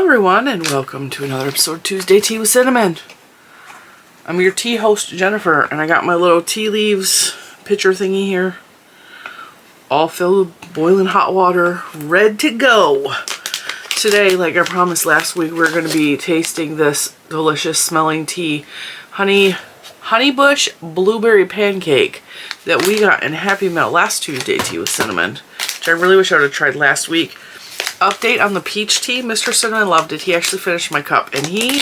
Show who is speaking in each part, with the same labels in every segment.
Speaker 1: everyone, and welcome to another episode of Tuesday Tea with Cinnamon. I'm your tea host, Jennifer, and I got my little tea leaves pitcher thingy here, all filled with boiling hot water, ready to go. Today, like I promised last week, we're going to be tasting this delicious smelling tea, honeybush blueberry pancake that we got in Happy Meal last Tuesday Tea with Cinnamon, which I really wish I would have tried last week. Update on the peach tea. Mr. Cinnamon loved it. He actually finished my cup, and I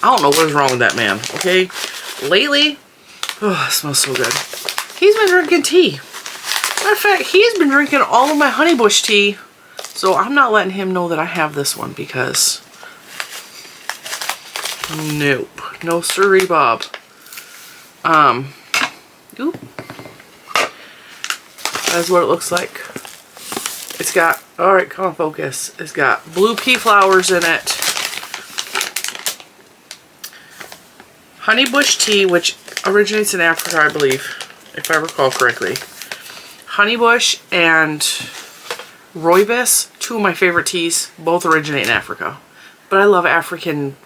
Speaker 1: don't know what is wrong with that man, okay? Lately, oh, it smells so good. He's been drinking tea. Matter of fact, he's been drinking all of my honeybush tea, so I'm not letting him know that I have this one because nope. No siree, Bob. Oop. That's what it looks like. It's got, alright, come on, focus. It's got blue pea flowers in it. Honeybush tea, which originates in Africa, I believe, if I recall correctly. Honeybush and rooibos, two of my favorite teas, both originate in Africa. But I love African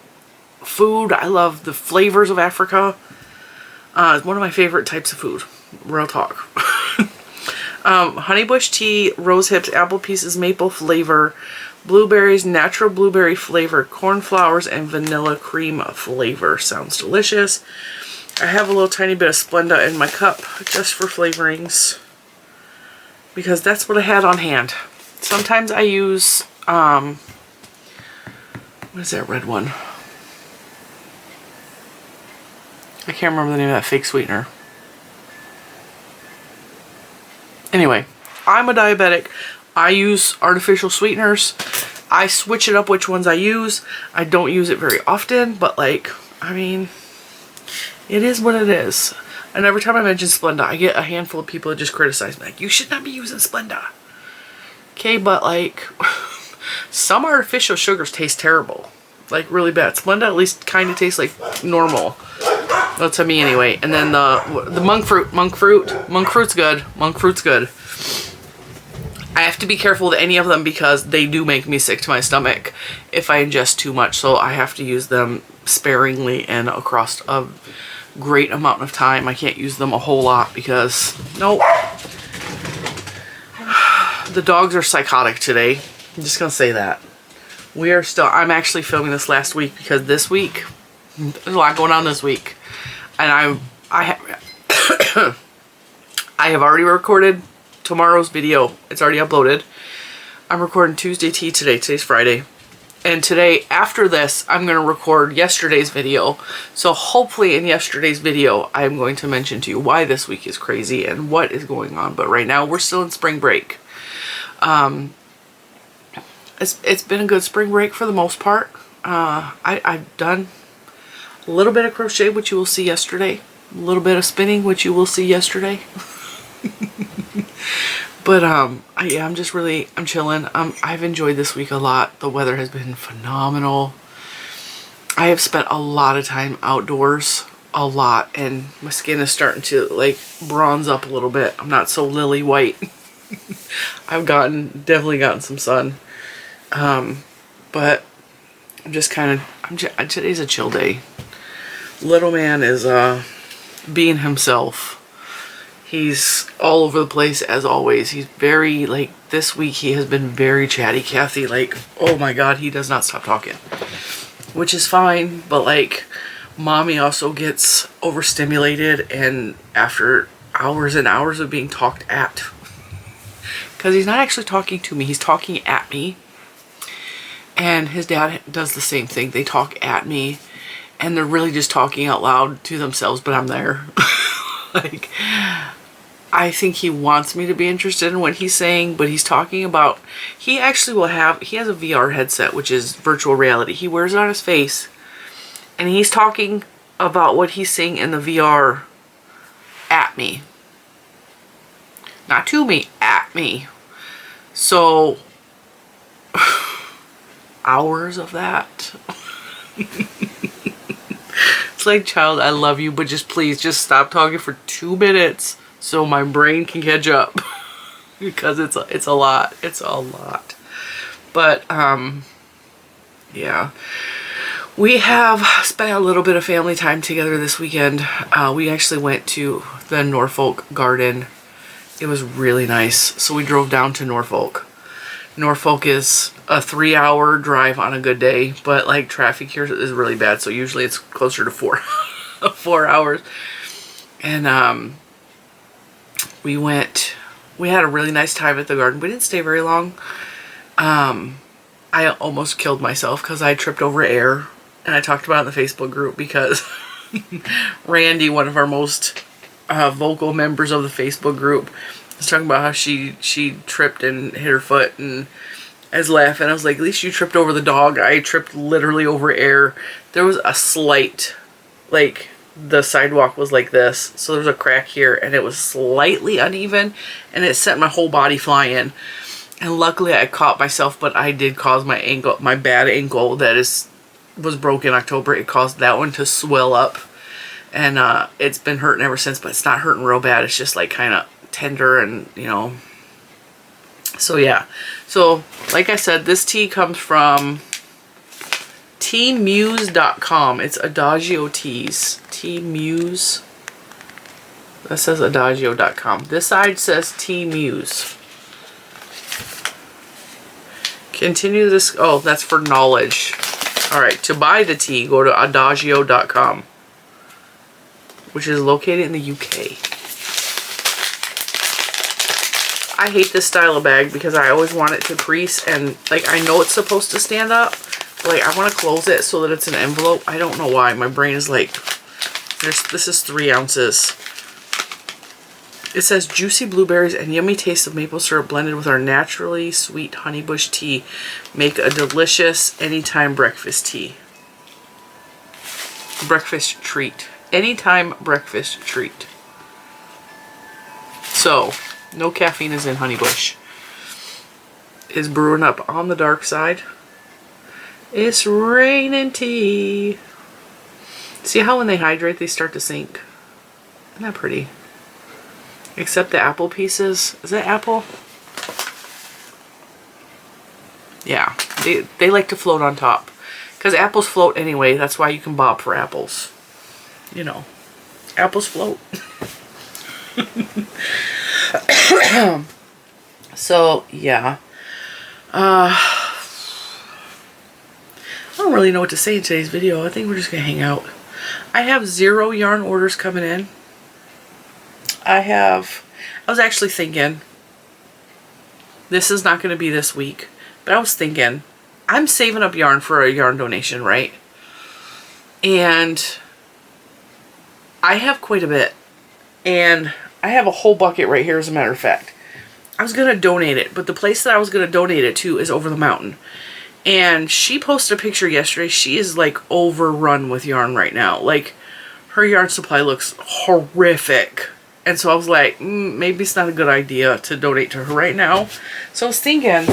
Speaker 1: food. I love the flavors of Africa. It's one of my favorite types of food. Real talk. Honeybush tea, rose hips, apple pieces, maple flavor, blueberries, natural blueberry flavor, corn flowers, and vanilla cream flavor. Sounds delicious. I have a little tiny bit of Splenda in my cup just for flavorings because that's what I had on hand. Sometimes I use, what is that red one? I can't remember the name of that fake sweetener. Anyway, I'm a diabetic. I use artificial sweeteners. I switch it up which ones I use. I don't use it very often, but like, I mean, it is what it is. And every time I mention Splenda, I get a handful of people that just criticize me. Like, you should not be using Splenda. Okay, but like, some artificial sugars taste terrible. Like, really bad. Splenda at least kind of tastes like normal. Well, to me anyway. And then the monk fruit's good. Monk fruit's good. I have to be careful with any of them because they do make me sick to my stomach if I ingest too much. So I have to use them sparingly and across a great amount of time. I can't use them a whole lot because, nope. The dogs are psychotic today. I'm just going to say that. I'm actually filming this last week because this week, there's a lot going on this week. And I have already recorded tomorrow's video. It's already uploaded. I'm recording Tuesday tea today. Today's Friday. And today, after this, I'm going to record yesterday's video. So hopefully in yesterday's video, I'm going to mention to you why this week is crazy and what is going on. But right now, we're still in spring break. It's been a good spring break for the most part. I've done a little bit of crochet, which you will see yesterday. A little bit of spinning, which you will see yesterday. But I'm just really, I'm chilling. I've enjoyed this week a lot. The weather has been phenomenal. I have spent a lot of time outdoors, a lot, and my skin is starting to like bronze up a little bit. I'm not so lily white. I've definitely gotten some sun. But I'm just kind of, today's a chill day. Little man is being himself. He's all over the place as always. He's very, like, this week he has been very chatty Cathy. Like, oh my god, he does not stop talking. Which is fine, but like, mommy also gets overstimulated and after hours and hours of being talked at. Because he's not actually talking to me, he's talking at me. And his dad does the same thing. They talk at me and they're really just talking out loud to themselves, but I'm there. Like, I think he wants me to be interested in what he's saying, but he's talking about, he actually he has a VR headset, which is virtual reality. He wears it on his face and he's talking about what he's saying in the VR at me. Not to me, at me. So, hours of that. It's like, child, I love you, but just please just stop talking for 2 minutes so my brain can catch up. Because it's a lot. It's a lot. But Yeah. We have spent a little bit of family time together this weekend. We actually went to the Norfolk Garden. It was really nice. So we drove down to Norfolk. Norfolk is a 3-hour drive on a good day, but like traffic here is really bad. So usually it's closer to 4 hours. And we had a really nice time at the garden. We didn't stay very long. I almost killed myself because I tripped over air, and I talked about it in the Facebook group because Randy, one of our most vocal members of the Facebook group, was talking about how she tripped and hit her foot, and I was laughing. I was like, at least you tripped over the dog. I tripped literally over air. There was a slight, like, the sidewalk was like this, so there was a crack here, and it was slightly uneven, and it sent my whole body flying. And luckily I caught myself, but I did cause my ankle, my bad ankle that was broken in October. It caused that one to swell up, and it's been hurting ever since, but it's not hurting real bad. It's just like kind of tender, and you know. So yeah. So like I said, this tea comes from teamuse.com. It's Adagio teas. Teamuse. That says adagio.com. This side says Teamuse. Continue this. Oh, that's for knowledge. Alright, to buy the tea, go to adagio.com, which is located in the UK. I hate this style of bag because I always want it to crease, and like I know it's supposed to stand up. Like I want to close it so that it's an envelope. I don't know why. My brain is like, this is 3 ounces. It says juicy blueberries and yummy taste of maple syrup blended with our naturally sweet honeybush tea make a delicious anytime breakfast tea. Breakfast treat. Anytime breakfast treat. So, no caffeine is in honeybush. Is brewing up on the dark side. It's raining tea. See how when they hydrate they start to sink? Isn't that pretty? Except the apple pieces. Is that apple? Yeah. They like to float on top. Because apples float anyway. That's why you can bob for apples. You know. Apples float. So, yeah. I don't really know what to say in today's video. I think we're just going to hang out. I have 0 yarn orders coming in. I was actually thinking, this is not going to be this week, but I was thinking, I'm saving up yarn for a yarn donation, right? And I have quite a bit, and I have a whole bucket right here, as a matter of fact. I was going to donate it, but the place that I was going to donate it to is over the mountain. And she posted a picture yesterday. She is like overrun with yarn right now. Like, her yarn supply looks horrific. And so I was like, maybe it's not a good idea to donate to her right now. So I was thinking,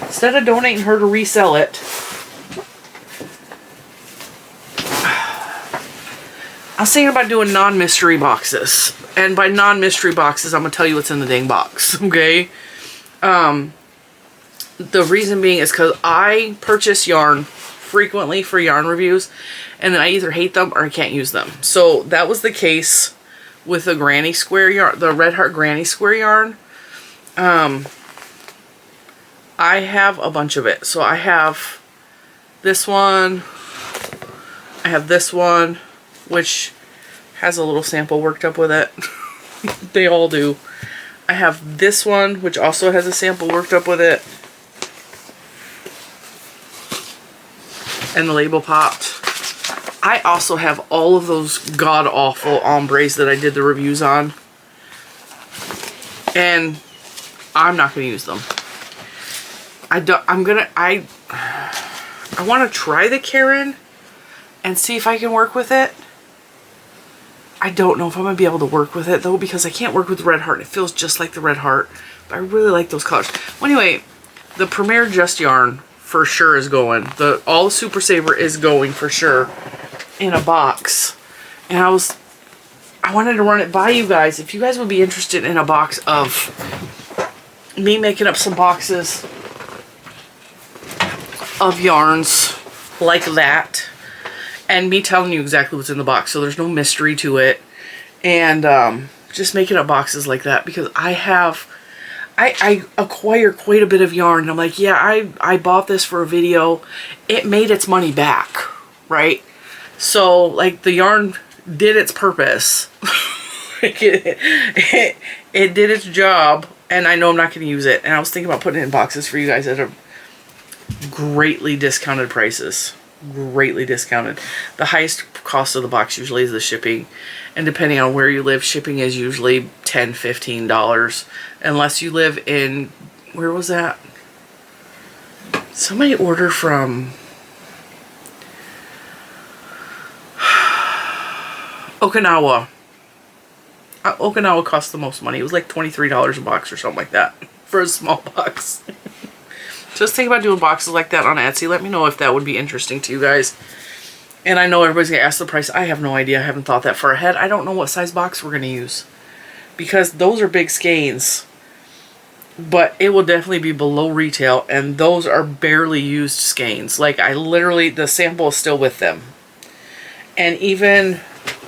Speaker 1: instead of donating her to resell it, I was thinking about doing non-mystery boxes. And by non-mystery boxes, I'm going to tell you what's in the dang box, okay? The reason being is because I purchase yarn frequently for yarn reviews, and then I either hate them or I can't use them. So that was the case with the Granny Square yarn, the Red Heart Granny Square yarn. I have a bunch of it. So I have this one. I have this one, which has a little sample worked up with it. They all do. I have this one, which also has a sample worked up with it. And the label popped. I also have all of those god-awful ombres that I did the reviews on. And I'm not going to use them. I want to try the Karen and see if I can work with it. I don't know if I'm going to be able to work with it, though, because I can't work with the Red Heart. It feels just like the Red Heart. But I really like those colors. Well, anyway, the Premier Just Yarn for sure is going. All the Super Saver is going for sure in a box. And I wanted to run it by you guys. If you guys would be interested in a box of me making up some boxes of yarns like that, and me telling you exactly what's in the box, so there's no mystery to it, and just making up boxes like that, because I acquire quite a bit of yarn, and I'm like, yeah, I bought this for a video. It made its money back, right? So, like, the yarn did its purpose. it did its job, and I know I'm not going to use it. And I was thinking about putting it in boxes for you guys at a greatly discounted prices. Greatly discounted. The highest cost of the box usually is the shipping. And depending on where you live, shipping is usually $10, $15. Unless you live in, where was that? Somebody ordered from Okinawa. Okinawa cost the most money. It was like $23 a box or something like that for a small box. Just think about doing boxes like that on Etsy. Let me know if that would be interesting to you guys. And I know everybody's going to ask the price. I have no idea. I haven't thought that far ahead. I don't know what size box we're going to use, because those are big skeins. But it will definitely be below retail, and those are barely used skeins. Like, I literally, the sample is still with them. And even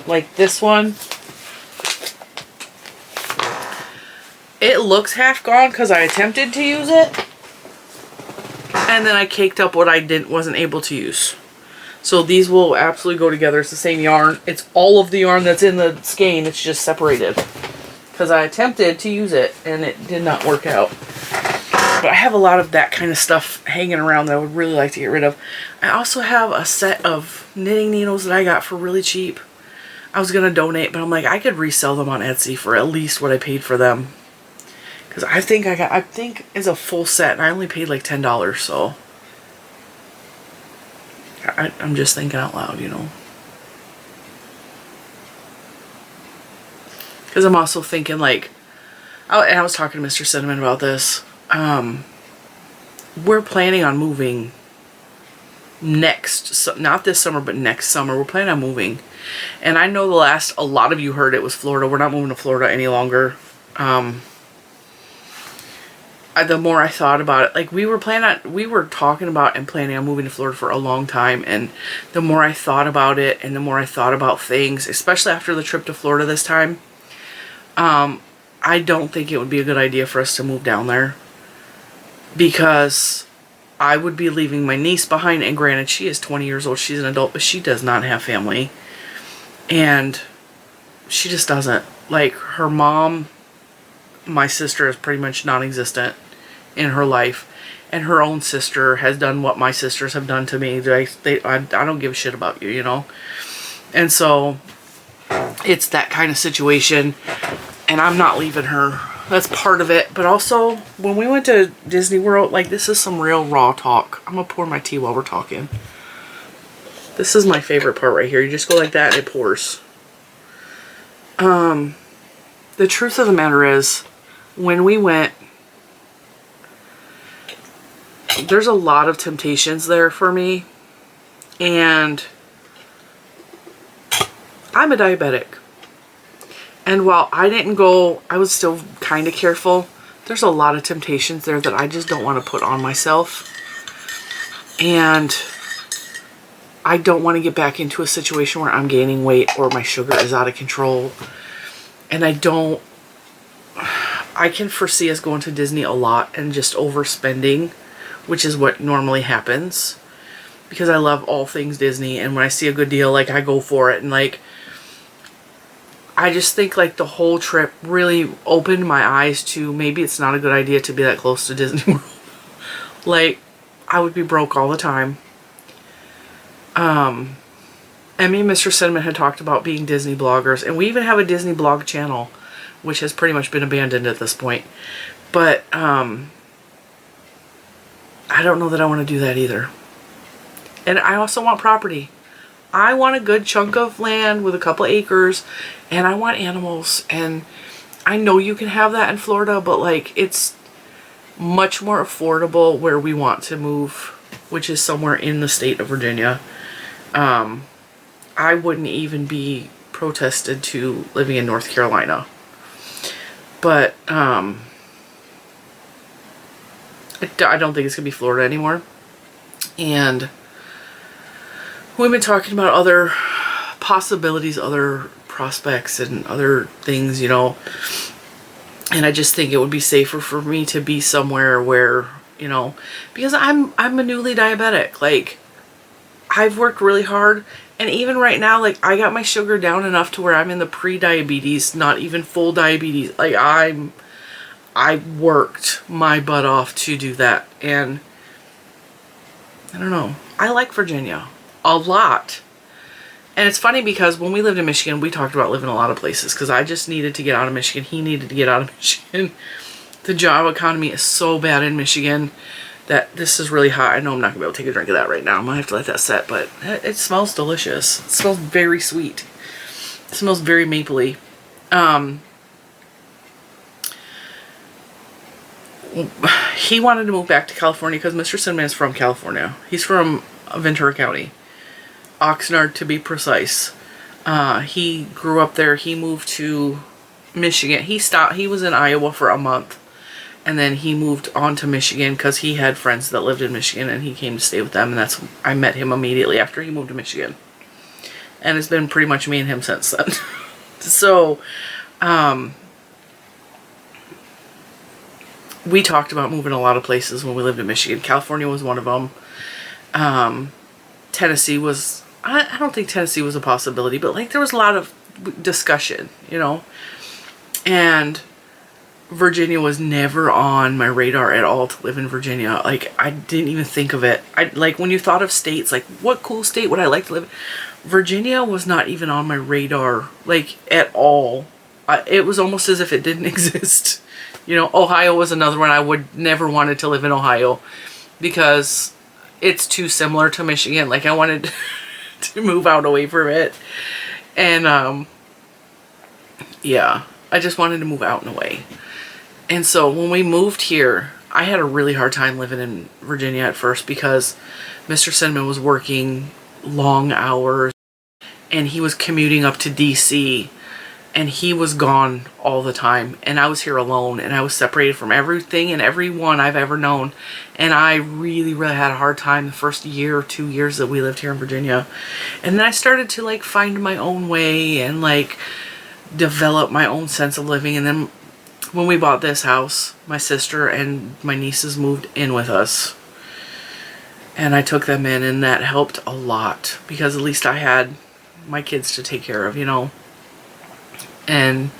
Speaker 1: like this one, it looks half gone because I attempted to use it, and then I caked up what I wasn't able to use. So these will absolutely go together. It's the same yarn. It's all of the yarn that's in the skein. It's just separated. Because I attempted to use it, and it did not work out. But I have a lot of that kind of stuff hanging around that I would really like to get rid of. I also have a set of knitting needles that I got for really cheap. I was going to donate, but I'm like, I could resell them on Etsy for at least what I paid for them. Because I think it's a full set, and I only paid like $10, so I'm just thinking out loud, you know. Because I'm also thinking, like, I was talking to Mr. Cinnamon about this. We're planning on moving not this summer, but next summer. We're planning on moving. And I know a lot of you heard it was Florida. We're not moving to Florida any longer. The more I thought about it, like, we were talking about and planning on moving to Florida for a long time, and the more I thought about it, and the more I thought about things, especially after the trip to Florida this time, I don't think it would be a good idea for us to move down there, because I would be leaving my niece behind, and granted, she is 20 years old, she's an adult, but she does not have family, and she just doesn't. Like, her mom, my sister, is pretty much non-existent in her life, and her own sister has done what my sisters have done to me. I don't give a shit about you, you know? And so it's that kind of situation, and I'm not leaving her. That's part of it. But also, when we went to Disney World, like, this is some real raw talk. I'm gonna pour my tea while we're talking. This is my favorite part right here. You just go like that and it pours. The truth of the matter is, when we went, there's a lot of temptations there for me, and I'm a diabetic, and while I didn't go, I was still kind of careful. There's a lot of temptations there that I just don't want to put on myself, and I don't want to get back into a situation where I'm gaining weight or my sugar is out of control, and I can foresee us going to Disney a lot and just overspending, which is what normally happens, because I love all things Disney, and when I see a good deal, like, I go for it. And, like, I just think, like, the whole trip really opened my eyes to maybe it's not a good idea to be that close to Disney World. Like, I would be broke all the time. And me and Mr. Cinnamon had talked about being Disney bloggers, and we even have a Disney blog channel, which has pretty much been abandoned at this point. But I don't know that I want to do that either. And I also want property. I want a good chunk of land with a couple acres, and I want animals. And I know you can have that in Florida, but, like, it's much more affordable where we want to move, which is somewhere in the state of Virginia. I wouldn't even be protested to living in North Carolina. But I don't think it's going to be Florida anymore. And we've been talking about other possibilities, other prospects, and other things, you know. And I just think it would be safer for me to be somewhere where, you know, because I'm a newly diabetic. Like, I've worked really hard, and even right now, like, I got my sugar down enough to where I'm in the pre-diabetes, not even full diabetes. Like, I worked my butt off to do that, and I don't know. I like Virginia a lot. And it's funny because when we lived in Michigan, we talked about living a lot of places because I just needed to get out of Michigan. He needed to get out of Michigan. The job economy is so bad in Michigan that this is really hot. I know I'm not going to be able to take a drink of that right now. I'm going to have to let that set, but it smells delicious. It smells very sweet. It smells very mapley. He wanted to move back to California because Mr. Cinnamon is from California. He's from Ventura County. Oxnard, to be precise. He grew up there. He moved to Michigan. He was in Iowa for a month, and then he moved on to Michigan because he had friends that lived in Michigan, and he came to stay with them, and I met him immediately after he moved to Michigan. And it's been pretty much me and him since then. So, we talked about moving a lot of places when we lived in Michigan. California was one of them. Tennessee was... I don't think Tennessee was a possibility, but like there was a lot of discussion, you know. And Virginia was never on my radar at all to live in Virginia. Like, I didn't even think of it. Like, when you thought of states, like, what cool state would I like to live in? Virginia was not even on my radar, like, at all. It was almost as if it didn't exist. You know, Ohio was another one. I would never wanted to live in Ohio because it's too similar to Michigan. Like, I wanted to move out away from it. And, yeah, I just wanted to move out and away. And so when we moved here, I had a really hard time living in Virginia at first because Mr. Cinnamon was working long hours and he was commuting up to DC and he was gone all the time. And I was here alone and I was separated from everything and everyone I've ever known. And I really, really had a hard time the first year or 2 years that we lived here in Virginia. And then I started to like find my own way and like develop my own sense of living. And then when we bought this house, my sister and my nieces moved in with us. And I took them in and that helped a lot because at least I had my kids to take care of, you know. And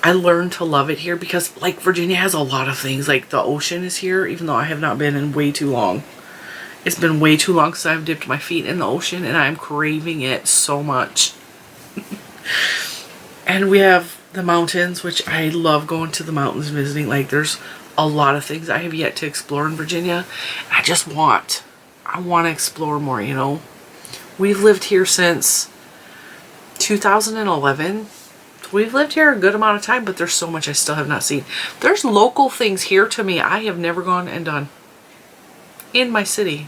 Speaker 1: I learned to love it here because like Virginia has a lot of things. Like the ocean is here, even though I have not been in way too long. It's been way too long since I've dipped my feet in the ocean and I'm craving it so much. And we have the mountains, which I love going to the mountains visiting. Like there's a lot of things I have yet to explore in Virginia. I want to explore more, you know. We've lived here since 2011. We've lived here a good amount of time, but there's so much I still have not seen. There's local things here to me I have never gone and done in my city.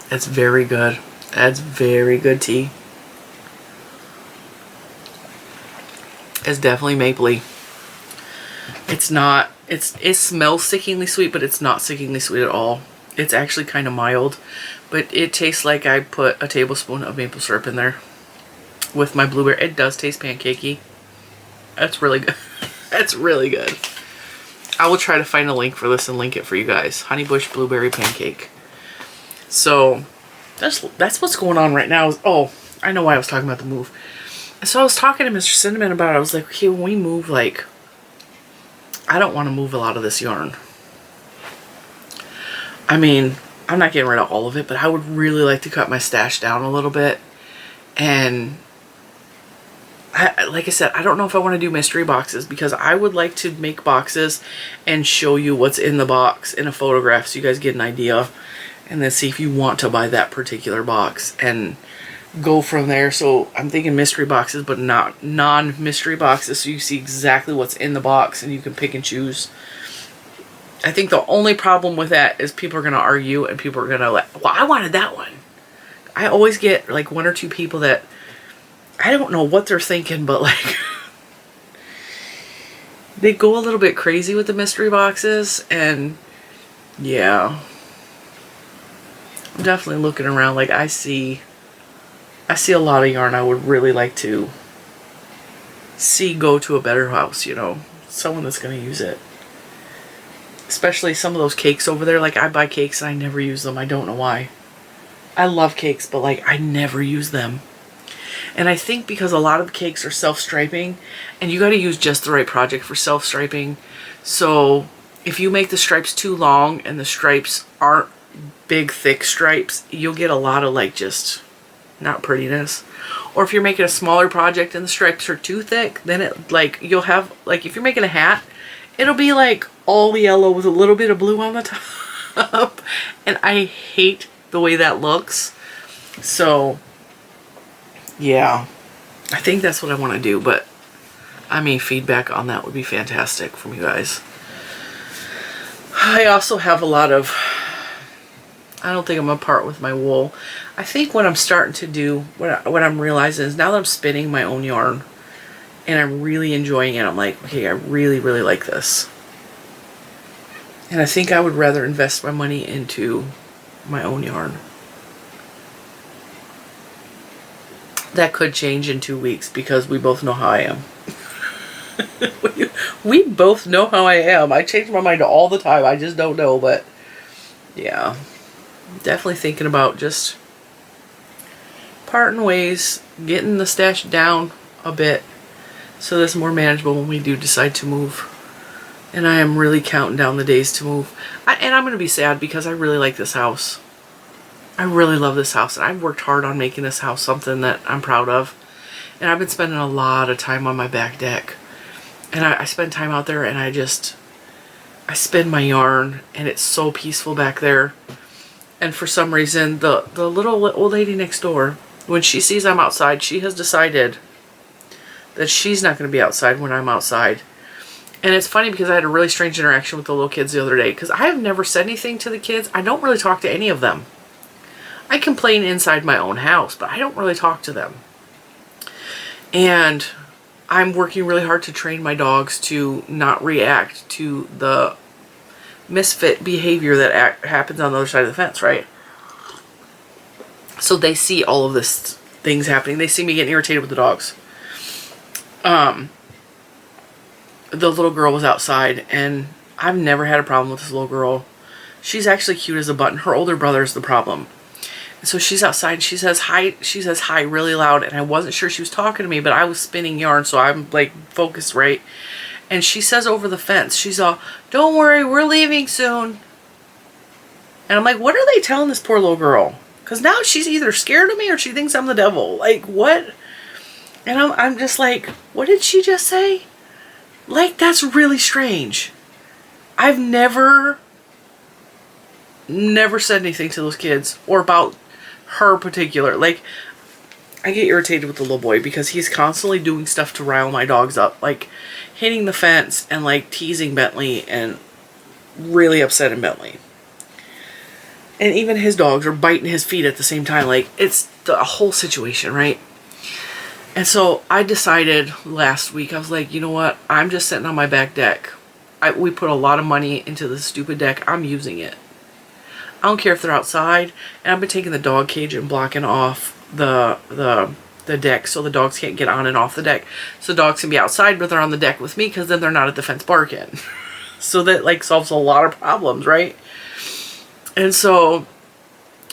Speaker 1: That's very good. That's very good tea. It's definitely mapley. It's not, it smells stickingly sweet, but it's not stickingly sweet at all. It's actually kind of mild, but it tastes like I put a tablespoon of maple syrup in there with my blueberry. It does taste pancakey. That's really good. That's really good. I will try to find a link for this and link it for you guys. Honeybush blueberry pancake. So that's what's going on right now. Oh, I know why I was talking about the move. So I was talking to Mr. Cinnamon about it. I was like, okay, when we move, like, I don't want to move a lot of this yarn. I mean, I'm not getting rid of all of it, but I would really like to cut my stash down a little bit. And like I said, I don't know if I want to do mystery boxes because I would like to make boxes and show you what's in the box in a photograph so you guys get an idea. And then see if you want to buy that particular box and go from there. So I'm thinking mystery boxes, but not non-mystery boxes. So you see exactly what's in the box and you can pick and choose. I think the only problem with that is people are going to argue and people are going to like, well, I wanted that one. I always get like 1 or 2 people that I don't know what they're thinking, but like they go a little bit crazy with the mystery boxes. And yeah, I'm definitely looking around. Like I see a lot of yarn I would really like to see go to a better house, you know, someone that's going to use it. Especially some of those cakes over there. Like I buy cakes and I never use them. I don't know why. I love cakes, but like I never use them. And I think because a lot of the cakes are self-striping, and you got to use just the right project for self-striping. So if you make the stripes too long and the stripes aren't big, thick stripes, you'll get a lot of like just not prettiness. Or if you're making a smaller project and the stripes are too thick, then it like you'll have like if you're making a hat, it'll be like all yellow with a little bit of blue on the top. And I hate the way that looks. So yeah, I think that's what I want to do, but I mean, feedback on that would be fantastic from you guys. I also have a lot of, I don't think I'm gonna part with my wool. I think what I'm starting to do, what I'm realizing is now that I'm spinning my own yarn and I'm really enjoying it, I'm like, okay, I really, really like this. And I think I would rather invest my money into my own yarn. That could change in 2 weeks because we both know how I am. We both know how I am. I change my mind all the time. I just don't know, but yeah. Definitely thinking about just parting ways, getting the stash down a bit so that's more manageable when we do decide to move. And I am really counting down the days to move. And I'm going to be sad because I really like this house. I really love this house, and I've worked hard on making this house something that I'm proud of. And I've been spending a lot of time on my back deck. And I spend time out there, and I spin my yarn, and it's so peaceful back there. And for some reason, the little old lady next door, when she sees I'm outside, she has decided that she's not going to be outside when I'm outside. And it's funny because I had a really strange interaction with the little kids the other day, because I have never said anything to the kids. I don't really talk to any of them. I complain inside my own house, but I don't really talk to them. And I'm working really hard to train my dogs to not react to the misfit behavior that happens on the other side of the fence, right? So they see all of this things happening. They see me getting irritated with the dogs. The little girl was outside, and I've never had a problem with this little girl. She's actually cute as a button. Her older brother is the problem. So she's outside and she says hi really loud, and I wasn't sure she was talking to me, but I was spinning yarn, so I'm like focused, right? And she says over the fence, she's all, "Don't worry, we're leaving soon." And I'm like, what are they telling this poor little girl? Because now she's either scared of me or she thinks I'm the devil. Like, what? And I'm just like, what did she just say? Like, that's really strange. I've never said anything to those kids or about her particular. Like, I get irritated with the little boy because he's constantly doing stuff to rile my dogs up, like hitting the fence and like teasing Bentley and really upsetting Bentley. And even his dogs are biting his feet at the same time. Like, it's the whole situation, right? And so I decided last week, I was like, you know what? I'm just sitting on my back deck. We put a lot of money into this stupid deck. I'm using it. I don't care if they're outside. And I've been taking the dog cage and blocking off the deck so the dogs can't get on and off the deck. So dogs can be outside, but they're on the deck with me because then they're not at the fence barking. So that like solves a lot of problems, right? And so,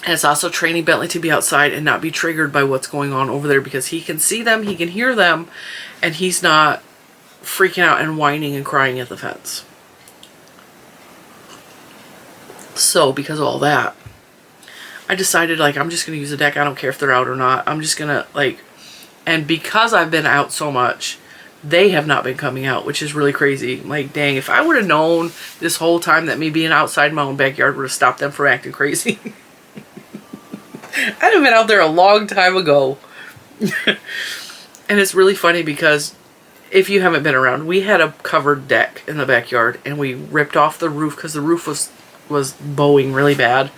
Speaker 1: and it's also training Bentley to be outside and not be triggered by what's going on over there, because he can see them, he can hear them, and he's not freaking out and whining and crying at the fence. So because of all that, I decided like I'm just going to use the deck. I don't care if they're out or not. I'm just going to like, and because I've been out so much, they have not been coming out, which is really crazy. Like, dang, if I would have known this whole time that me being outside my own backyard would have stopped them from acting crazy. I'd have been out there a long time ago. And it's really funny because if you haven't been around, we had a covered deck in the backyard and we ripped off the roof because the roof was bowing really bad.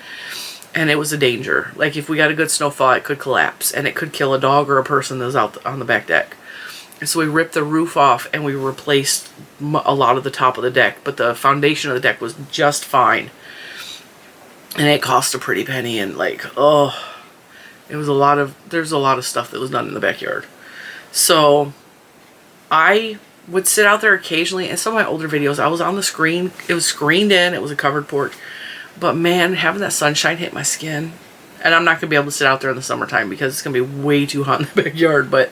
Speaker 1: and it was a danger. Like if we got a good snowfall, it could collapse and it could kill a dog or a person that was out on the back deck. And so we ripped the roof off and we replaced a lot of the top of the deck, but the foundation of the deck was just fine. And it cost a pretty penny, and like, oh, it was there's a lot of stuff that was done in the backyard. So I would sit out there occasionally. In some of my older videos, I was on the screen. It was screened in. It was a covered porch. But man, having that sunshine hit my skin. And I'm not going to be able to sit out there in the summertime because it's going to be way too hot in the backyard. But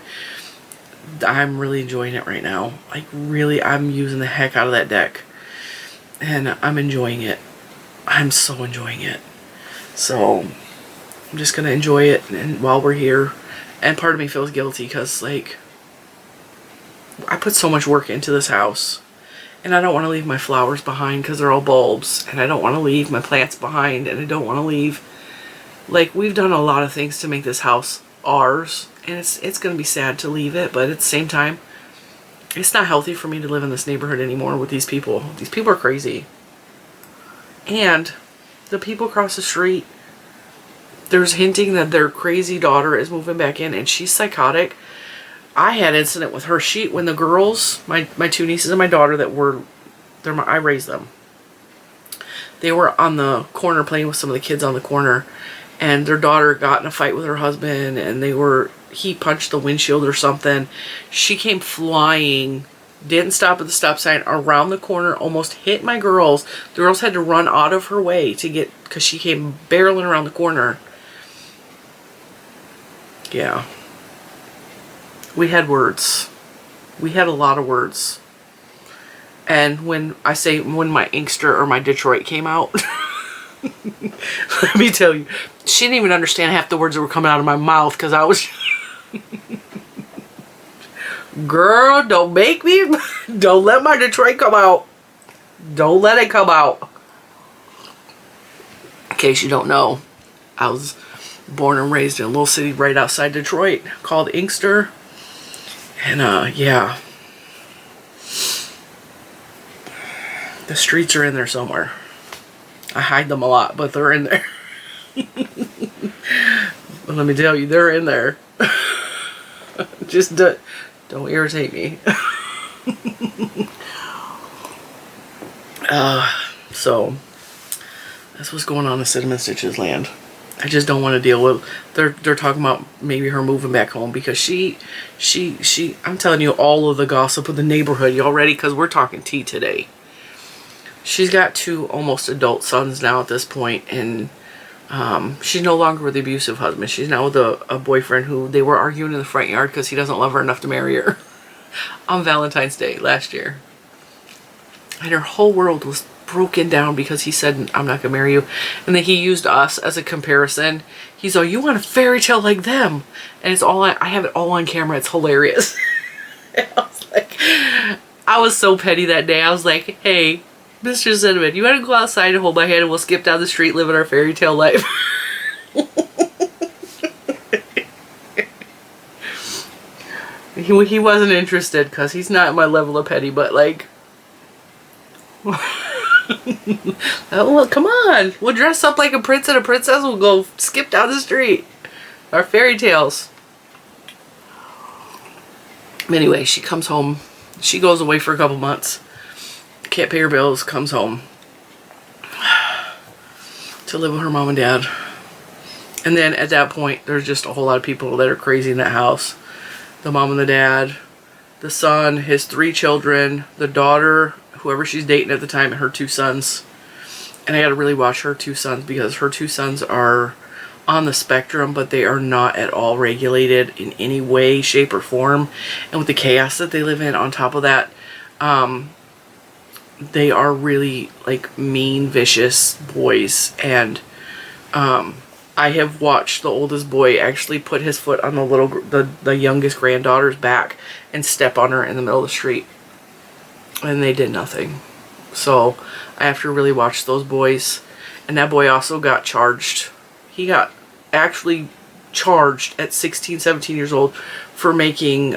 Speaker 1: I'm really enjoying it right now. Like really, I'm using the heck out of that deck. And I'm enjoying it. I'm so enjoying it. So I'm just going to enjoy it and while we're here. And part of me feels guilty because like I put so much work into this house. And I don't want to leave my flowers behind because they're all bulbs. And I don't want to leave my plants behind. And I don't want to leave... Like, we've done a lot of things to make this house ours. And it's going to be sad to leave it. But at the same time, it's not healthy for me to live in this neighborhood anymore with these people. These people are crazy. And the people across the street, there's hinting that their crazy daughter is moving back in. And she's psychotic. I had an incident with her. When the girls, my two nieces and my daughter I raised them. They were on the corner playing with some of the kids on the corner, and their daughter got in a fight with her husband, and he punched the windshield or something. She came flying, didn't stop at the stop sign, around the corner, almost hit my girls. The girls had to run out of her way because she came barreling around the corner. Yeah. We had words. We had a lot of words. And when my Inkster or my Detroit came out, let me tell you, she didn't even understand half the words that were coming out of my mouth because I was... Girl, don't make me... Don't let my Detroit come out. Don't let it come out. In case you don't know, I was born and raised in a little city right outside Detroit called Inkster. And, yeah. The streets are in there somewhere. I hide them a lot, but they're in there. But let me tell you, they're in there. Just don't irritate me. So, that's what's going on in Cinnamon Stitches land. I just don't want to deal with... They're talking about maybe her moving back home because she... I'm telling you all of the gossip of the neighborhood. Y'all ready? Because we're talking tea today. She's got 2 almost adult sons now at this point, and she's no longer with the abusive husband. She's now with a boyfriend who they were arguing in the front yard because he doesn't love her enough to marry her on Valentine's Day last year. And her whole world was broken down because he said, I'm not gonna marry you. And then he used us as a comparison. He's like, you want a fairy tale like them? And it's all I have it all on camera. It's hilarious. And I was so petty that day. I was like, hey, Mr. Cinnamon, you want to go outside and hold my hand and we'll skip down the street living our fairy tale life? He wasn't interested because he's not at my level of petty, but like... Oh, well, come on. We'll dress up like a prince and a princess. We'll go skip down the street. Our fairy tales. Anyway, she comes home. She goes away for a couple months. Can't pay her bills. Comes home to live with her mom and dad. And then at that point, there's just a whole lot of people that are crazy in that house. The mom and the dad. The son, his 3 children, the daughter, whoever she's dating at the time, and her 2 sons. And I gotta really watch her 2 sons because her 2 sons are on the spectrum, but they are not at all regulated in any way, shape, or form. And with the chaos that they live in on top of that, they are really like mean, vicious boys. And I have watched the oldest boy actually put his foot on the youngest granddaughter's back and step on her in the middle of the street. And they did nothing. So I have to really watch those boys. And that boy also got charged. He got actually charged at 16, 17 years old for making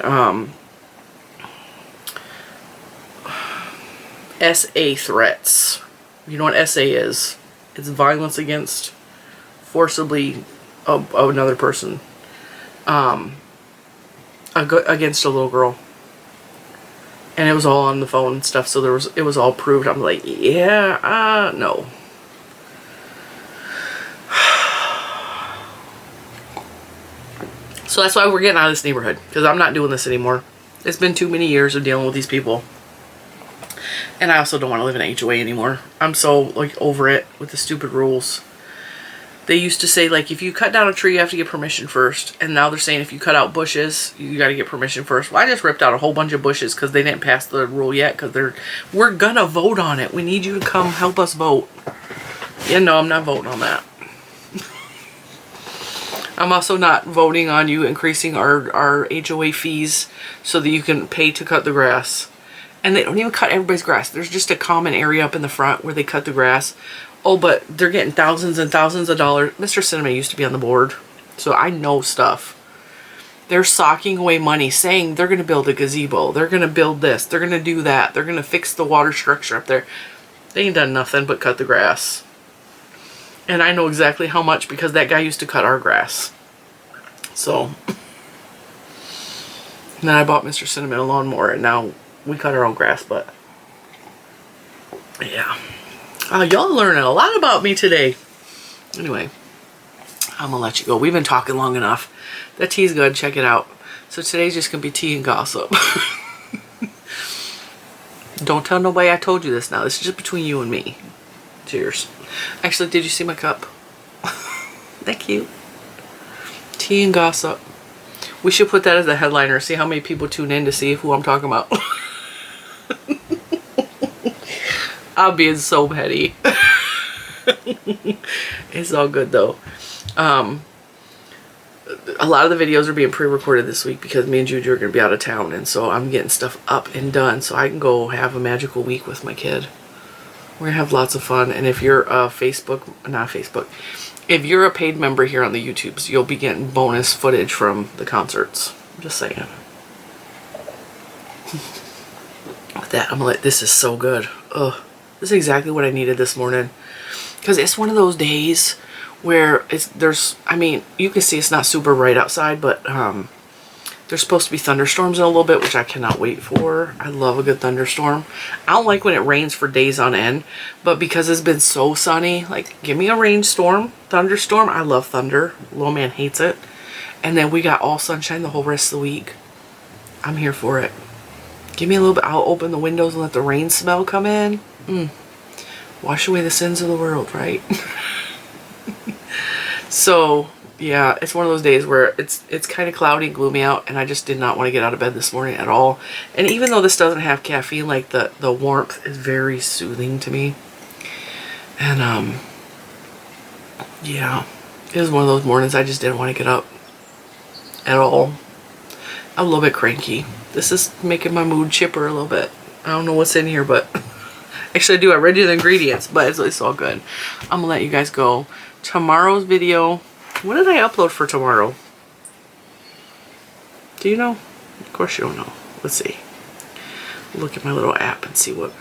Speaker 1: SA threats. You know what SA is? It's violence against forcibly another person against a little girl. And it was all on the phone and stuff, so it was all proved. I'm like, yeah, no. So that's why we're getting out of this neighborhood, because I'm not doing this anymore. It's been too many years of dealing with these people. And I also don't want to live in an HOA anymore. I'm so, like, over it with the stupid rules. They used to say, like, if you cut down a tree, you have to get permission first. And now they're saying if you cut out bushes, you got to get permission first. Well, I just ripped out a whole bunch of bushes because they didn't pass the rule yet. Because we're going to vote on it. We need you to come help us vote. Yeah, no, I'm not voting on that. I'm also not voting on you increasing our HOA fees so that you can pay to cut the grass. And they don't even cut everybody's grass. There's just a common area up in the front where they cut the grass. Oh, but they're getting thousands and thousands of dollars. Mr. Cinnamon used to be on the board, so I know stuff. They're socking away money saying they're going to build a gazebo. They're going to build this. They're going to do that. They're going to fix the water structure up there. They ain't done nothing but cut the grass. And I know exactly how much because that guy used to cut our grass. So, and then I bought Mr. Cinnamon a lawnmower, and now we cut our own grass, but yeah. Y'all learning a lot about me today. Anyway, I'm gonna let you go. We've been talking long enough. That tea's good. Check it out. So today's just gonna be tea and gossip. Don't tell nobody I told you this now. This is just between you and me. Cheers. Actually, did you see my cup? Thank you. Tea and gossip. We should put that as the headliner. See how many people tune in to see who I'm talking about. I'm being so petty. It's all good though. A lot of the videos are being pre-recorded this week because me and Juju are going to be out of town, and so I'm getting stuff up and done so I can go have a magical week with my kid. We're going to have lots of fun, and if you're if you're a paid member here on the YouTubes, you'll be getting bonus footage from the concerts. I'm just saying. With that, I'm like, this is so good. Ugh. This is exactly what I needed this morning. Because it's one of those days where I mean, you can see it's not super bright outside, but there's supposed to be thunderstorms in a little bit, which I cannot wait for. I love a good thunderstorm. I don't like when it rains for days on end, but because it's been so sunny, like, give me a rainstorm, thunderstorm. I love thunder. Little man hates it. And then we got all sunshine the whole rest of the week. I'm here for it. Give me a little bit. I'll open the windows and let the rain smell come in. Wash away the sins of the world, right? So, yeah, it's one of those days where it's kind of cloudy and gloomy out, and I just did not want to get out of bed this morning at all. And even though this doesn't have caffeine, like, the warmth is very soothing to me. And, yeah, it was one of those mornings I just didn't want to get up at all. I'm a little bit cranky. This is making my mood chipper a little bit. I don't know what's in here, but actually I do. I read you the ingredients, but it's all good. I'm gonna let you guys go. Tomorrow's video, what did I upload for tomorrow? Do you know? Of course you don't know. Let's see. Look at my little app and see what.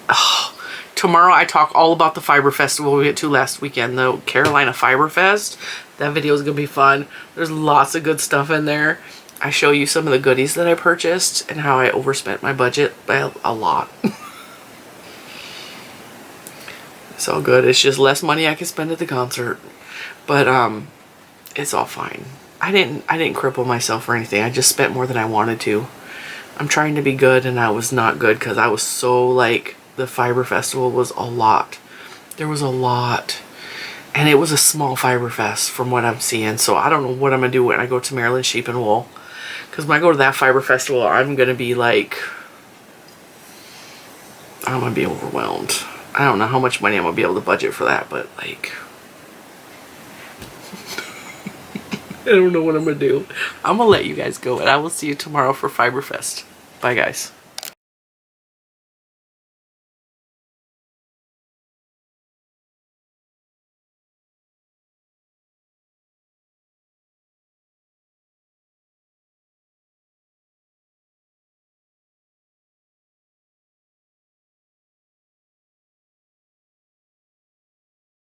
Speaker 1: Oh, tomorrow I talk all about the Fiber Festival we went to last weekend, the Carolina Fiber Fest. That video is gonna be fun. There's lots of good stuff in there. I show you some of the goodies that I purchased and how I overspent my budget by a lot. It's all good. It's just less money I can spend at the concert. But it's all fine. I didn't cripple myself or anything. I just spent more than I wanted to. I'm trying to be good, and I was not good because I was so, like, the Fiber Festival was a lot. There was a lot. And it was a small Fiber Fest from what I'm seeing. So I don't know what I'm going to do when I go to Maryland Sheep and Wool. Because when I go to that Fiber Festival, I'm going to be like, I'm going to be overwhelmed. I don't know how much money I'm going to be able to budget for that, but like, I don't know what I'm going to do. I'm going to let you guys go, and I will see you tomorrow for Fiber Fest. Bye, guys.